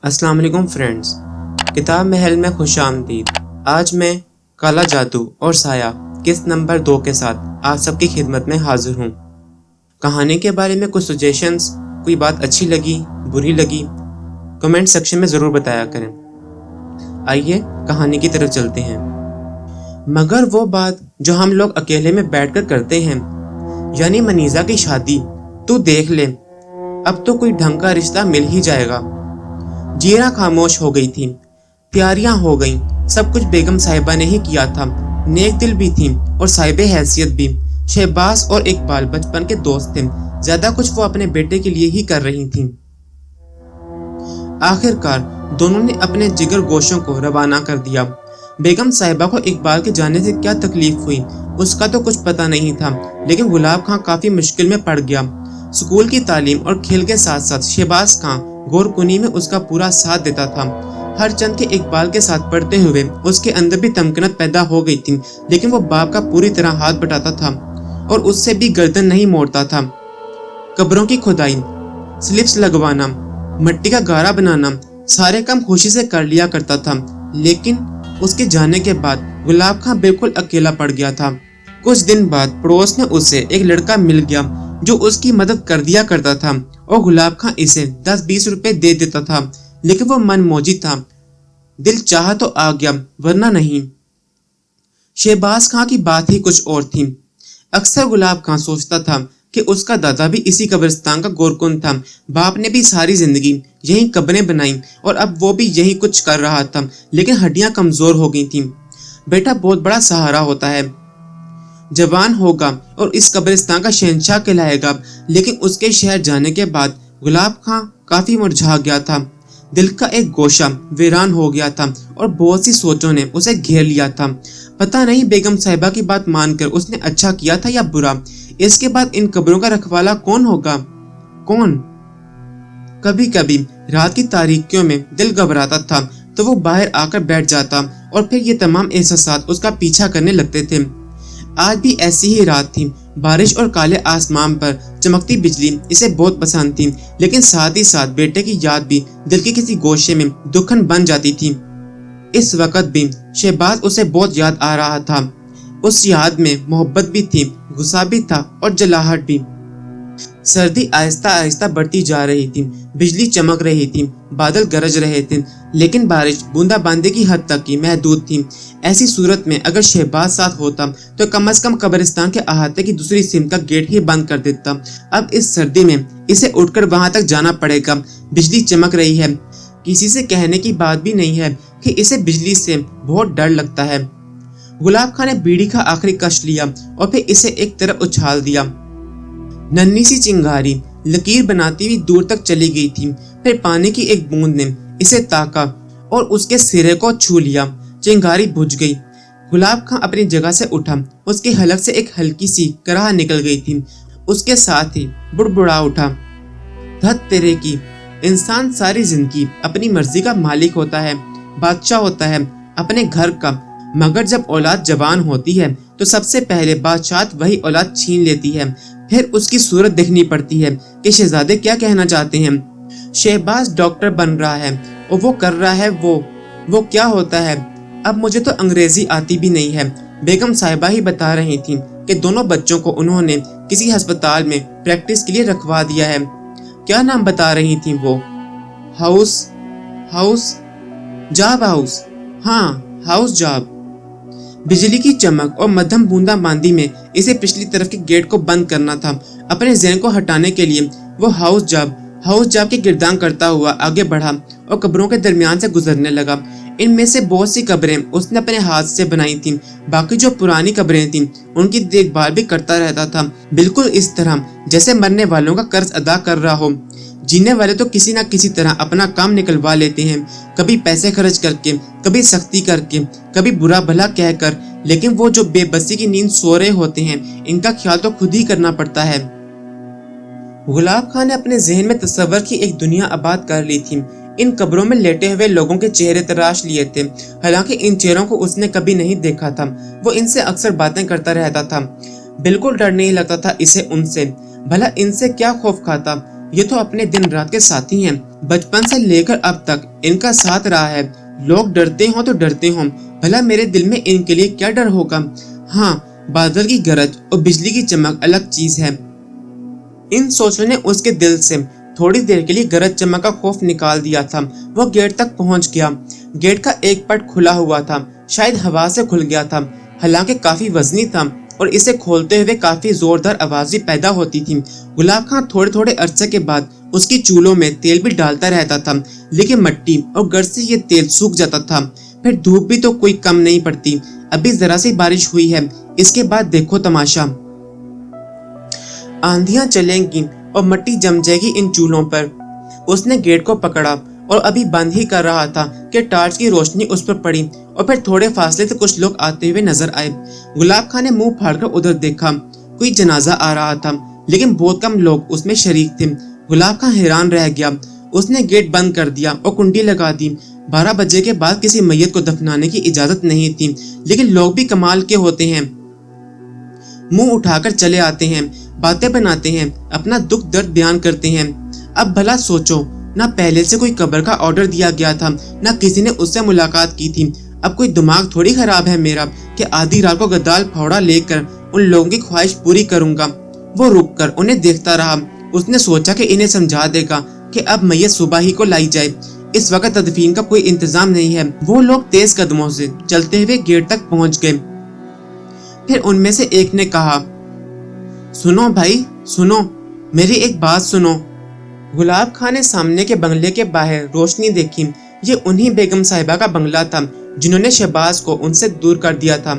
السلام علیکم فرینڈز، کتاب محل میں خوش آمدید۔ آج میں کالا جادو اور سایہ قسط نمبر 2 کے ساتھ آپ سب کی خدمت میں حاضر ہوں۔ کہانی کے بارے میں کچھ سجیشنز، کوئی بات اچھی لگی، بری لگی، کمنٹ سیکشن میں ضرور بتایا کریں۔ آئیے کہانی کی طرف چلتے ہیں۔ مگر وہ بات جو ہم لوگ اکیلے میں بیٹھ کر کرتے ہیں، یعنی منیزہ کی شادی، تو دیکھ لے اب تو کوئی ڈھنگ کا رشتہ مل ہی جائے گا۔ جیرا خاموش ہو گئی تھی، تیاریاں ہو گئیں، سب کچھ بیگم صاحبہ نے ہی کیا تھا۔ نیک دل بھی تھی اور صاحب حیثیت بھی۔ شہباز اور اقبال بچپن کے دوست تھے، زیادہ کچھ وہ اپنے بیٹے کے لیے ہی کر رہی تھیں۔ آخر کار دونوں نے اپنے جگر گوشوں کو روانہ کر دیا۔ بیگم صاحبہ کو اقبال کے جانے سے کیا تکلیف ہوئی اس کا تو کچھ پتہ نہیں تھا، لیکن گلاب خاں کافی مشکل میں پڑ گیا۔ اسکول کی تعلیم اور کھیل کے ساتھ ساتھ شہباز خاں غور کنی میں اس کا پورا ساتھ دیتا تھا۔ ہر چند کے اقبال کے ساتھ پڑھتے ہوئے اس کے اندر بھی تمکنت پیدا ہو گئی تھی، لیکن وہ باپ کا پوری طرح ہاتھ بٹاتا تھا اور اس سے بھی گردن نہیں موڑتا تھا۔ قبروں کی کھدائی، سلپس لگوانا، مٹی کا گارا بنانا، سارے کام خوشی سے کر لیا کرتا تھا، لیکن اس کے جانے کے بعد گلاب خاں بالکل اکیلا پڑ گیا تھا۔ کچھ دن بعد پڑوس میں اسے ایک لڑکا مل گیا جو اس کی مدد کر دیا کرتا تھا اور گلاب خاں اسے 10-20 روپے دے دیتا تھا، لیکن وہ من موجی تھا، دل چاہا تو آ گیا ورنہ نہیں۔ شہباز خاں کی بات ہی کچھ اور تھی۔ اکثر گلاب خاں سوچتا تھا کہ اس کا دادا بھی اسی قبرستان کا گورکن تھا، باپ نے بھی ساری زندگی یہی قبریں بنائیں اور اب وہ بھی یہی کچھ کر رہا تھا، لیکن ہڈیاں کمزور ہو گئی تھیں۔ بیٹا بہت بڑا سہارا ہوتا ہے، جوان ہوگا اور اس قبرستان کا شہنشاہ کہلائے گا، لیکن اس کے شہر جانے کے بعد گلاب خاں کافی مرجھا گیا تھا۔ دل کا ایک گوشہ ویران ہو گیا تھا اور بہت سی سوچوں نے اسے گھیر لیا تھا۔ پتہ نہیں بیگم صاحبہ کی بات مان کر اس نے اچھا کیا تھا یا برا۔ اس کے بعد ان قبروں کا رکھوالا کون ہوگا؟ کون؟ کبھی کبھی رات کی تاریکیوں میں دل گھبراتا تھا تو وہ باہر آ کر بیٹھ جاتا اور پھر یہ تمام احساسات اس کا پیچھا کرنے لگتے تھے۔ آج بھی ایسی ہی رات تھی، بارش اور کالے آسمان پر چمکتی بجلی اسے بہت پسند تھی، لیکن ساتھ ہی ساتھ بیٹے کی یاد بھی دل کے کسی گوشے میں دکھن بن جاتی تھی۔ اس وقت بھی شہباز اسے بہت یاد آ رہا تھا۔ اس یاد میں محبت بھی تھی، غصہ بھی تھا اور جلاہٹ بھی۔ سردی آہستہ آہستہ بڑھتی جا رہی تھی، بجلی چمک رہی تھی، بادل گرج رہے تھے، لیکن بارش بوندا باندی کی حد تک کی محدود تھی۔ ایسی صورت میں اگر شہباز ساتھ ہوتا تو کم از کم قبرستان کے احاطے کی دوسری سمت کا گیٹ ہی بند کر دیتا۔ اب اس سردی میں اسے اٹھ کر وہاں تک جانا پڑے گا۔ بجلی چمک رہی ہے، کسی سے کہنے کی بات بھی نہیں ہے کہ اسے بجلی سے بہت ڈر لگتا ہے۔ گلاب خاں نے بیڑی کا آخری کش لیا اور پھر اسے ایک طرف اچھال دیا۔ ننھی سی چنگاری لکیر بناتی ہوئی دور تک چلی گئی تھی، پھر پانی کی ایک بوند نے اسے تاکا اور اس کے سرے کو چھو لیا۔ چنگاری بجھ گئی۔ گلاب خاں اپنی جگہ سے اٹھا، اس کے حلق سے ایک ہلکی سی کراہ نکل گئی تھی، اس کے ساتھ ہی بڑبڑا اٹھا، دھت تیرے کی، انسان ساری زندگی اپنی مرضی کا مالک ہوتا ہے، بادشاہ ہوتا ہے اپنے گھر کا، مگر جب اولاد جوان ہوتی ہے تو سب سے پہلے بادشاہت وہی اولاد چھین لیتی ہے، پھر اس کی صورت دیکھنی پڑتی ہے کہ شہزادے کیا کہنا چاہتے ہیں۔ شہباز ڈاکٹر بن رہا ہے اور وہ کر رہا ہے وہ کیا ہوتا ہے۔ اب مجھے تو انگریزی آتی بھی نہیں ہے۔ بیگم صاحبہ ہی بتا رہی تھیں کہ دونوں بچوں کو انہوں نے کسی ہسپتال میں پریکٹس کے لیے رکھوا دیا ہے۔ کیا نام بتا رہی تھیں وہ؟ ہاؤس جاب ہاؤس، ہاں ہاؤس جاب۔ بجلی کی چمک اور مدھم بوندا باندی میں اسے پچھلی طرف کے گیٹ کو بند کرنا تھا۔ اپنے ذہن کو ہٹانے کے لیے وہ ہاؤس جاب کے گردان کرتا ہوا آگے بڑھا اور قبروں کے درمیان سے گزرنے لگا۔ ان میں سے بہت سی قبریں اس نے اپنے ہاتھ سے بنائی تھیں، باقی جو پرانی قبریں تھیں ان کی دیکھ بھال بھی کرتا رہتا تھا، بالکل اس طرح جیسے مرنے والوں کا قرض ادا کر رہا ہو۔ جینے والے تو کسی نہ کسی طرح اپنا کام نکلوا لیتے ہیں، کبھی پیسے خرچ کر کے، کبھی سختی کر کے، کبھی برا بھلا کہہ کر، لیکن وہ جو بے بسی کی نیند سو رہے ہوتے ہیں ان کا خیال تو خود ہی کرنا پڑتا ہے۔ گلاب خاں نے اپنے ذہن میں تصور کی ایک دنیا آباد کر لی تھی۔ ان قبروں میں لیٹے ہوئے لوگوں کے چہرے تراش لیے تھے، حالانکہ ان چہروں کو اس نے کبھی نہیں دیکھا تھا۔ وہ ان سے اکثر باتیں کرتا رہتا تھا، بالکل ڈر نہیں لگتا تھا اسے ان سے۔ بھلا ان سے کیا خوف کھاتا، یہ تو اپنے دن رات کے ساتھی ہیں، बचपन से लेकर अब तक इनका साथ रहा है। लोग डरते हो तो डरते हो, भला मेरे दिल में इनके लिए क्या डर होगा। हाँ, बादल की गरज और बिजली की चमक अलग चीज है। इन सोचों ने उसके दिल से थोड़ी देर के लिए गरज चमक का खौफ निकाल दिया था। वो गेट तक पहुंच गया। गेट का एक पट खुला हुआ था, शायद हवा से खुल गया था, हालांकि काफी वजनी था और इसे खोलते हुए काफी जोरदार आवाज भी पैदा होती थी। गुलाब खां थोड़े थोड़े अरसे के बाद उसकी चूल्हों में तेल भी डालता रहता था, लेकिन मिट्टी और गर्द से ये तेल सूख जाता था। फिर धूप भी तो कोई कम नहीं पड़ती। अभी जरा सी बारिश हुई है, इसके बाद देखो तमाशा। आंधियां चलेंगी और मिट्टी जम जाएगी इन चूल्हों पर। उसने गेट को पकड़ा और अभी बंद ही कर रहा था कि टार्च की रोशनी उस पर पड़ी और फिर थोड़े फासले से कुछ लोग आते हुए नजर आए। गुलाब खां ने मुंह फाड़कर उधर देखा। कोई जनाजा आ रहा था, लेकिन बहुत कम लोग उसमें शरीक थे। गुलाब खां हैरान रह गया। उसने गेट बंद कर दिया और कुंडी लगा दी। 12 बजे के बाद किसी मैयत को दफनाने की इजाजत नहीं थी, लेकिन लोग भी कमाल के होते हैं। मुंह उठाकर चले आते हैं, बातें बनाते हैं, अपना दुख दर्द बयान करते हैं। अब भला सोचो, ना पहले से कोई कब्र का ऑर्डर दिया गया था, ना किसी ने उससे मुलाकात की थी। अब कोई दिमाग थोड़ी खराब है मेरा कि आधी रात को गद्दाल फावड़ा लेकर उन लोगों की ख्वाहिश पूरी करूंगा। वो रुककर उन्हें देखता रहा। उसने सोचा कि इन्हें समझा देगा कि अब मैयत सुबह ही को लाई जाए। इस वक्त तदफीन का कोई इंतजाम नहीं है। वो लोग तेज कदमों से चलते हुए गेट तक पहुंच गए। फिर उनमें से एक ने कहा, सुनो भाई सुनो, मेरी एक बात सुनो। गुलाब खां ने सामने के बंगले के बाहर रोशनी देखी। ये उन्हीं बेगम साहिबा का बंगला था जिन्होंने शहबाज को उनसे दूर कर दिया था।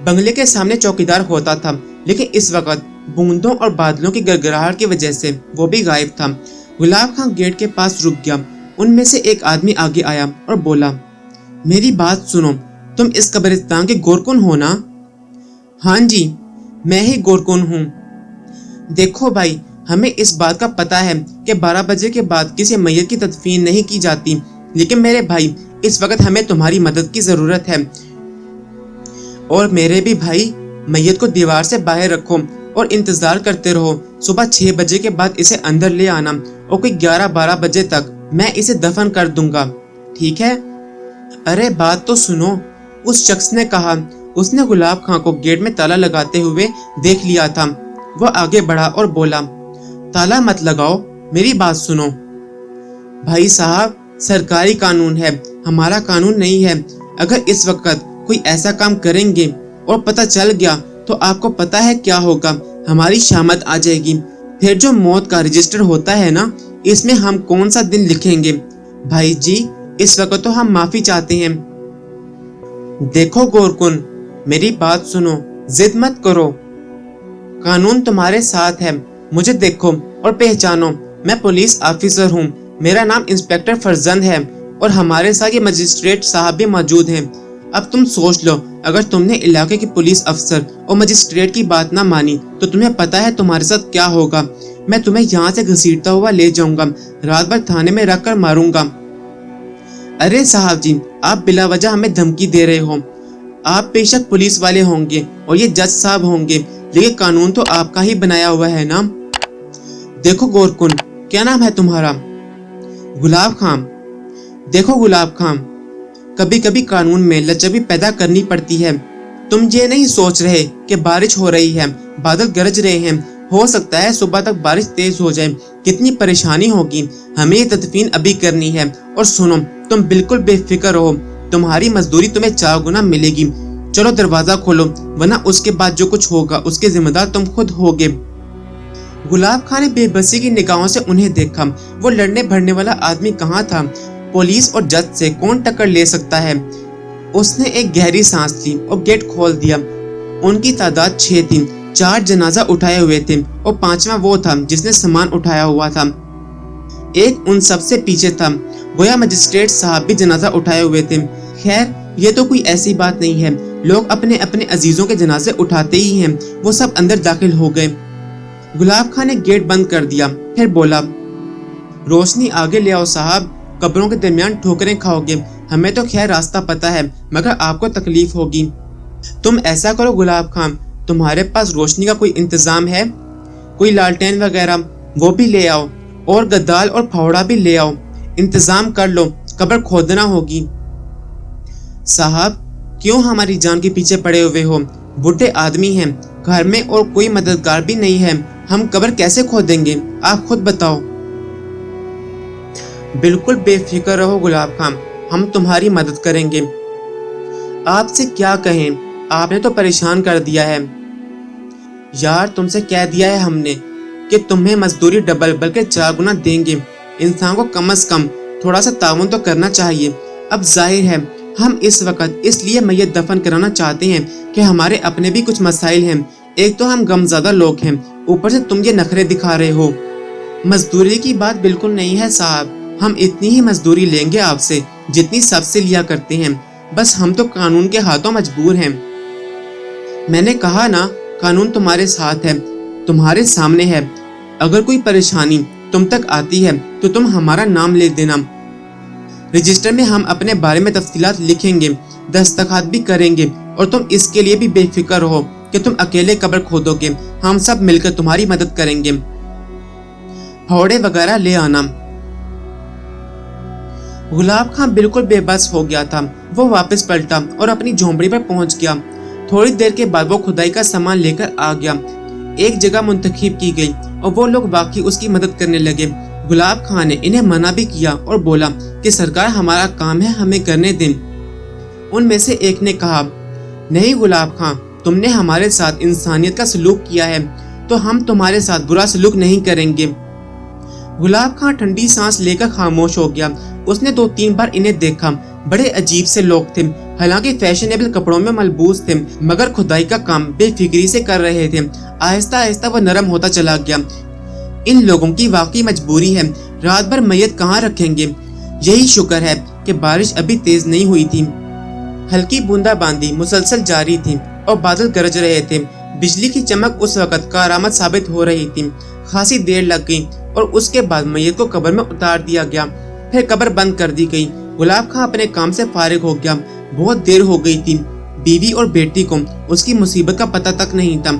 बंगले के सामने चौकीदार होता था, लेकिन इस वक्त बूंदों और बादलों की गड़गड़ाहट की वजह से वो भी गायब था। गुलाब खां गेट के पास रुक गया। उनमें से एक आदमी आगे आया और बोला, मेरी बात सुनो, तुम इस कब्रिस्तान के गोरकुन हो ना? हाँ जी, मैं ही गोरकुन हूँ। देखो भाई, हमें इस बात का पता है कि 12 बजे के बाद किसी मैयत की तदफीन नहीं की जाती, लेकिन मेरे भाई इस वक्त हमें तुम्हारी मदद की जरूरत है। और मेरे भी भाई, मैयत को दीवार से बाहर रखो और इंतजार करते रहो। सुबह 6 बजे के बाद इसे अंदर ले आना और कोई 11-12 बजे तक मैं इसे दफन कर दूंगा, ठीक है? अरे बात तो सुनो, उस शख्स ने कहा। उसने गुलाब खां को गेट में ताला लगाते हुए देख लिया था। वो आगे बढ़ा और बोला, ताला मत लगाओ, मेरी बात सुनो। भाई साहब, सरकारी कानून है, हमारा कानून नहीं है। अगर इस वक्त कोई ऐसा काम करेंगे और पता चल गया तो आपको पता है क्या होगा? हमारी शामत आ जाएगी। फिर जो मौत का रजिस्टर होता है ना, इसमें हम कौन सा दिन लिखेंगे? भाई जी, इस वक्त तो हम माफी चाहते हैं। देखो गोरकुन, मेरी बात सुनो, जिद मत करो। कानून तुम्हारे साथ है। मुझे देखो और पहचानो, मैं पुलिस ऑफिसर हूँ। मेरा नाम इंस्पेक्टर फरजंद है और हमारे साथ ये मजिस्ट्रेट साहब भी मौजूद हैं। अब तुम सोच लो, अगर तुमने इलाके के पुलिस अफसर और मजिस्ट्रेट की बात ना मानी तो तुम्हें पता है तुम्हारे साथ क्या होगा। मैं तुम्हें यहाँ से घसीटता हुआ ले जाऊंगा, रात भर थाने में रख कर मारूंगा। अरे साहब जी, आप बिला वजह हमें धमकी दे रहे हो। आप बेशक पुलिस वाले होंगे और ये जज साहब होंगे, लेकिन कानून तो आपका ही बनाया हुआ है ना। देखो गोरकुन, क्या नाम है तुम्हारा? गुलाब खां। देखो गुलाब खां, कभी कभी कानून में लचबी पैदा करनी पड़ती है। तुम ये नहीं सोच रहे कि बारिश हो रही है, बादल गरज रहे हैं, हो सकता है सुबह तक बारिश तेज हो जाए, कितनी परेशानी होगी। हमें ये तदफीन अभी करनी है। और सुनो, तुम बिल्कुल बेफिक्र रहो, तुम्हारी मजदूरी तुम्हें 4 गुना मिलेगी। चलो दरवाजा खोलो, वरना उसके बाद जो कुछ होगा उसके जिम्मेदार तुम खुद होगे। गुलाब खां ने बेबसी की निगाहों से उन्हें देखा। वो लड़ने भड़ने वाला आदमी कहाँ था? पुलिस और जज से कौन टक्कर ले सकता है? उसने एक गहरी सांस ली और गेट खोल दिया। उनकी तादाद 6 थी। 4 जनाजा उठाए हुए थे और 5वां वो था जिसने सामान उठाया हुआ था। एक उन सबसे पीछे था, गोया मजिस्ट्रेट साहब भी जनाजा उठाए हुए थे। खैर, ये तो कोई ऐसी बात नहीं है, लोग अपने अपने अजीजों के जनाजे उठाते ही हैं। वो सब अंदर दाखिल हो गए। गुलाब खां ने गेट बंद कर दिया, फिर बोला, रोशनी आगे ले आओ साहब, कब्रों के दरमियान ठोकरें खाओगे। हमें तो खैर रास्ता पता है, मगर आपको तकलीफ होगी। तुम ऐसा करो गुलाब खां, तुम्हारे पास रोशनी का कोई इंतजाम है? कोई लालटेन वगैरह? वो भी ले आओ, और गद्दाल और फावड़ा भी ले आओ। इंतजाम कर लो, कब्र खोदना होगी। साहब, क्यों हमारी जान के पीछे पड़े हुए हो? बूढ़े आदमी हैं, घर में और कोई मददगार भी नहीं है, हम कब्र कैसे खोदेंगे? आप खुद बताओ। बिल्कुल बेफिक्र रहो गुलाब खां, हम तुम्हारी मदद करेंगे। आपसे क्या कहें, आपने तो परेशान कर दिया है यार। तुमसे कह दिया है हमने कि तुम्हें मजदूरी डबल बल्कि 4 गुना देंगे। इंसान को कम से कम थोड़ा सा ताउन तो करना चाहिए। अब जाहिर है हम इस वक्त इसलिए मैयत दफन कराना चाहते हैं कि हमारे अपने भी कुछ मसाइल हैं। एक तो हम गमज़दा लोग हैं, ऊपर से तुम ये नखरे दिखा रहे हो। मजदूरी की बात बिल्कुल नहीं है साहब, हम इतनी ही मजदूरी लेंगे आपसे जितनी सबसे लिया करते हैं। बस हम तो कानून के हाथों मजबूर हैं। मैंने कहा ना, कानून तुम्हारे साथ है, तुम्हारे सामने है। अगर कोई परेशानी तुम तक आती है तो तुम हमारा नाम ले देना। रजिस्टर में हम अपने बारे में तफसीलात लिखेंगे, दस्तखत भी करेंगे। और तुम इसके लिए भी बेफिक्र रहो कि तुम अकेले कब्र खोदोगे, हम सब मिलकर तुम्हारी मदद करेंगे। हौड़े वगैरह ले आना। गुलाब खां बिल्कुल बेबस हो गया था। वो वापस पलटा और अपनी झोंपड़ी पर पहुंच गया। थोड़ी देर के बाद वो खुदाई का सामान लेकर आ गया। एक जगह मुंतखब की गई और वो लोग बाकी उसकी मदद करने लगे। गुलाब खां ने इन्हें मना भी किया और बोला कि सरकार, हमारा काम है, हमें करने दें। उनमें से एक ने कहा, नहीं गुलाब खां, तुमने हमारे साथ इंसानियत का सलूक किया है तो हम तुम्हारे साथ बुरा सलूक नहीं करेंगे। गुलाब खां ठंडी सांस लेकर खामोश हो गया। उसने 2-3 बार इन्हें देखा। बड़े अजीब से लोग थे, हालांकि फैशनेबल कपड़ों में मलबूस थे, मगर खुदाई का काम बेफिक्री से कर रहे थे। आहिस्ता आहिस्ता वह नरम होता चला गया। इन लोगों की वाकई मजबूरी है, रात भर मैयत कहाँ रखेंगे। यही शुक्र है कि बारिश अभी तेज नहीं हुई थी। हल्की बूंदाबांदी मुसलसल जारी थी और बादल गरज रहे थे। बिजली की चमक उस वक्त कारामद साबित हो रही थी। खासी देर लग गई और उसके बाद मैयत को कब्र में उतार दिया गया। फिर कब्र बंद कर दी गई। गुलाब खां अपने काम से फारिग हो गया। बहुत देर हो गई थी। बीवी और बेटी को उसकी मुसीबत का पता तक नहीं था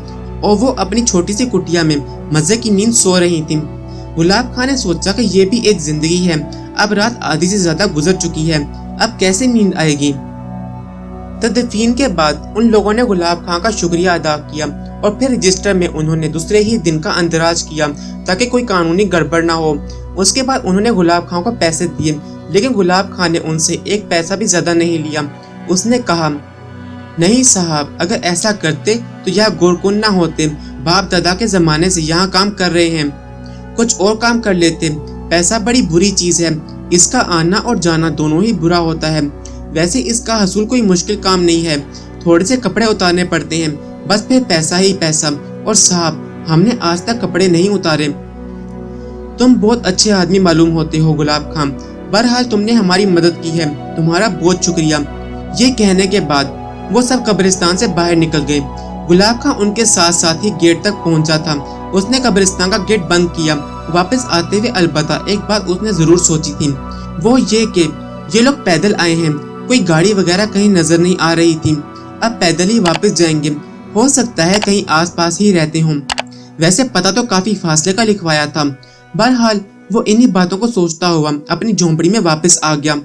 और वो अपनी छोटी सी कुटिया में मजे की नींद सो रही थी। गुलाब खां ने सोचा कि ये भी एक जिंदगी है। अब रात आधी से ज्यादा गुजर चुकी है, अब कैसे नींद आएगी। तदफीन के बाद उन लोगों ने गुलाब खां का शुक्रिया अदा किया और फिर रजिस्टर में उन्होंने दूसरे ही दिन का अंदराज किया ताकि कोई कानूनी गड़बड़ ना हो। उसके बाद उन्होंने गुलाब खां को पैसे दिए, लेकिन गुलाब खां ने उनसे एक पैसा भी ज्यादा नहीं लिया। उसने कहा, नहीं साहब, अगर ऐसा करते तो यह गोरकुन ना होते। बाप दादा के जमाने से यहाँ काम कर रहे हैं, कुछ और काम कर लेते। पैसा बड़ी बुरी चीज है, इसका आना और जाना दोनों ही बुरा होता है। वैसे इसका हसूल कोई मुश्किल काम नहीं है, थोड़े से कपड़े उतारने पड़ते हैं, बस फिर पैसा ही पैसा। और साहब, हमने आज तक कपड़े नहीं उतारे। तुम बहुत अच्छे आदमी मालूम होते हो गुलाब खां, बहरहाल तुमने हमारी मदद की है, तुम्हारा बहुत शुक्रिया। ये कहने के बाद वो सब कब्रिस्तान से बाहर निकल गए। गुलाब खां उनके साथ साथ ही गेट तक पहुंचा था। उसने कब्रिस्तान का गेट बंद किया। वापस आते हुए अलबत्ता एक बात उसने जरूर सोची थी, वो ये कि ये लोग पैदल आए हैं, कोई गाड़ी वगैरह कहीं नजर नहीं आ रही थी। अब पैदल ही वापस जाएंगे, हो सकता है कहीं आसपास ही रहते हों। वैसे पता तो काफी फासले का लिखवाया था। बहरहाल वो इन्हीं बातों को सोचता हुआ अपनी झोंपड़ी में वापस आ गया।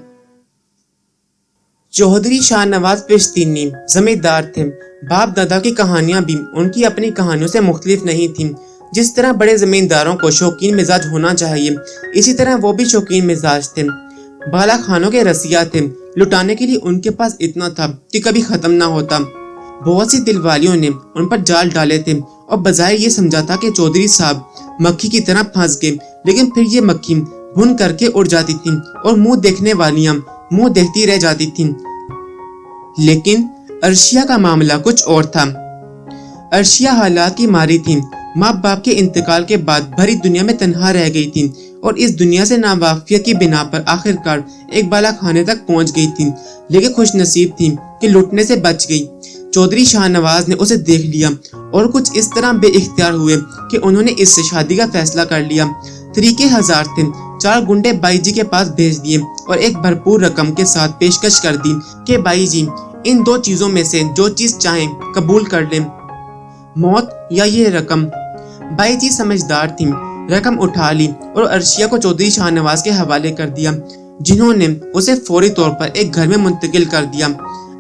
चौधरी शाहनवाज पिश्तीनी जमींदार थे। बाप दादा की कहानियां भी उनकी अपनी कहानियों से मुख्तलिफ नहीं थी। जिस तरह बड़े जमींदारों को शौकीन मिजाज होना चाहिए, इसी तरह वो भी शौकीन मिजाज थे। बाला खानों के रसिया थे, लुटाने के लिए उनके पास इतना था कि कभी खत्म ना होता। बहुत सी दिलवालियों ने उन पर जाल डाले थे और बजाय ये समझा था कि चौधरी साहब मक्खी की तरह फंस गए, लेकिन फिर ये मक्खी भुन करके उड़ जाती थी और मुंह देखने वालियां मुंह देखती रह जाती थीं। लेकिन अर्शिया का मामला कुछ और था। अर्शिया हालात की मारी थी। माँ बाप के इंतकाल के बाद भरी दुनिया में तन्हा रह गई थी और इस दुनिया से नावाकिफियत की बिना पर आखिरकार एक बाला खाने तक पहुंच गई थी, लेकिन खुशनसीब थी कि लुटने से बच गई। चौधरी शाहनवाज ने उसे देख लिया और कुछ इस तरह बेइख्तियार हुए कि उन्होंने इससे शादी का फैसला कर लिया। तरीके हजार थे। 4 गुंडे बाई जी के पास भेज दिए और एक भरपूर रकम के साथ पेशकश कर दी कि बाई जी इन 2 चीजों में से जो चीज चाहें कबूल कर लें, मौत या ये रकम। बाई जी समझदार थी। रकम उठा ली और अर्शिया को चौधरी शाहनवाज के हवाले कर दिया, जिन्होंने उसे फौरी तौर पर एक घर में मुंतकिल कर दिया।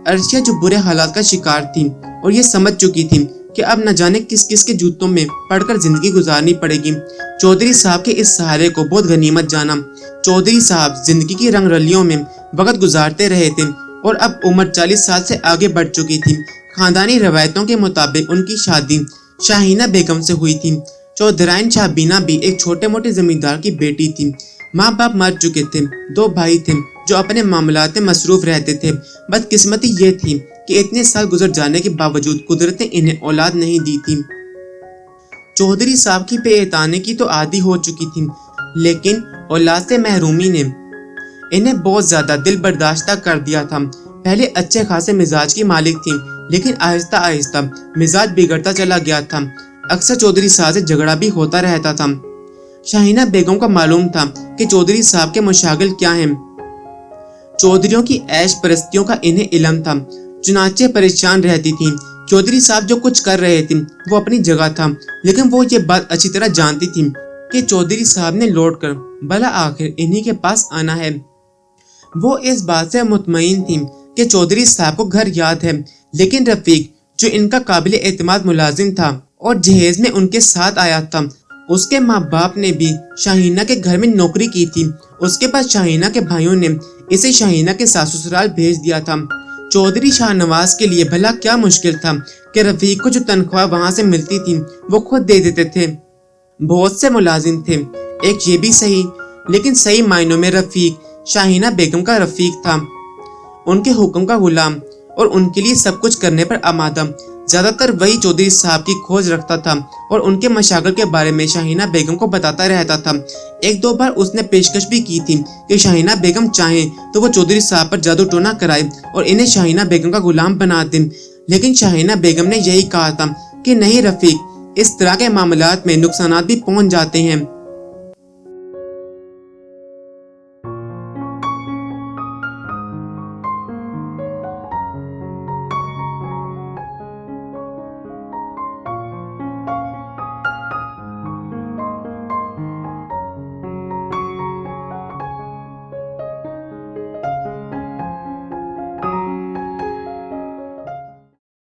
अर्शिया जो बुरे हालात का शिकार थी और ये समझ चुकी थी कि अब न जाने किस किस के जूतों में पड़कर जिंदगी गुजारनी पड़ेगी, चौधरी साहब के इस सहारे को बहुत गनीमत जाना। चौधरी साहब जिंदगी की रंगरलियों में वक्त गुजारते रहे थे और अब उम्र 40 साल से आगे बढ़ चुकी थी। खानदानी रवायतों के मुताबिक उनकी शादी शाहीना बेगम से हुई थी। चौधराइन शाहबीना भी एक छोटे मोटे जमींदार की बेटी थी। माँ बाप मर चुके थे, 2 भाई थे जो अपने मामलात में मसरूफ रहते थे। बदकिस्मती ये थी कि इतने साल गुजर जाने के बावजूद कुदरत ने इन्हें औलाद नहीं दी थी। चौधरी साहब की बेएतानी की तो आदी हो चुकी थी, लेकिन औलाद से महरूमी ने इन्हें बहुत ज्यादा दिल बर्दाश्त कर दिया था। पहले अच्छे खासे मिजाज की मालिक थी, लेकिन आहिस्ता आहिस्ता मिजाज बिगड़ता चला गया था। अक्सर चौधरी साहब से झगड़ा भी होता रहता था। शाहीना बेगम को मालूम था कि चौधरी साहब के मुशागिल क्या हैं। चौधरियों की ऐश परस्तियों का इन्हें इल्म था, चुनाचे परेशान रहती थी। चौधरी साहब जो कुछ कर रहे थे वो अपनी जगह था, लेकिन वो ये बात अच्छी तरह जानती थी कि चौधरी साहब ने लौट कर भला आखिर इन्हीं के पास आना है। वो इस बात से मुतमईन थी कि चौधरी साहब को घर याद है, लेकिन रफीक जो इनका काबिल एतमाद मुलाजिम था और जहेज में उनके साथ आया था, उसके माँ बाप ने भी शाहीना के घर में नौकरी की थी। उसके बाद शाहीना के भाइयों ने इसे शाहीना के सास ससुराल भेज दिया था। चौधरी शाहनवाज के लिए भला क्या मुश्किल था कि रफीक को जो तनख्वाह वहां से मिलती थी वो खुद दे देते थे। बहुत से मुलाजिम थे, एक ये भी सही, लेकिन सही मायनों में रफीक शाहीना बेगम का रफीक था, उनके हुक्म का गुलाम और उनके लिए सब कुछ करने पर आमादा। ज्यादातर वही चौधरी साहब की खोज रखता था और उनके मशागल के बारे में शाहीना बेगम को बताता रहता था। 1-2 बार उसने पेशकश भी की थी कि शाहीना बेगम चाहें तो वो चौधरी साहब पर जादू टोना कराए और इन्हें शाहीना बेगम का गुलाम बना दे, लेकिन शाहीना बेगम ने यही कहा था कि नहीं रफीक, इस तरह के मामलात में नुकसानात भी पहुंच जाते हैं।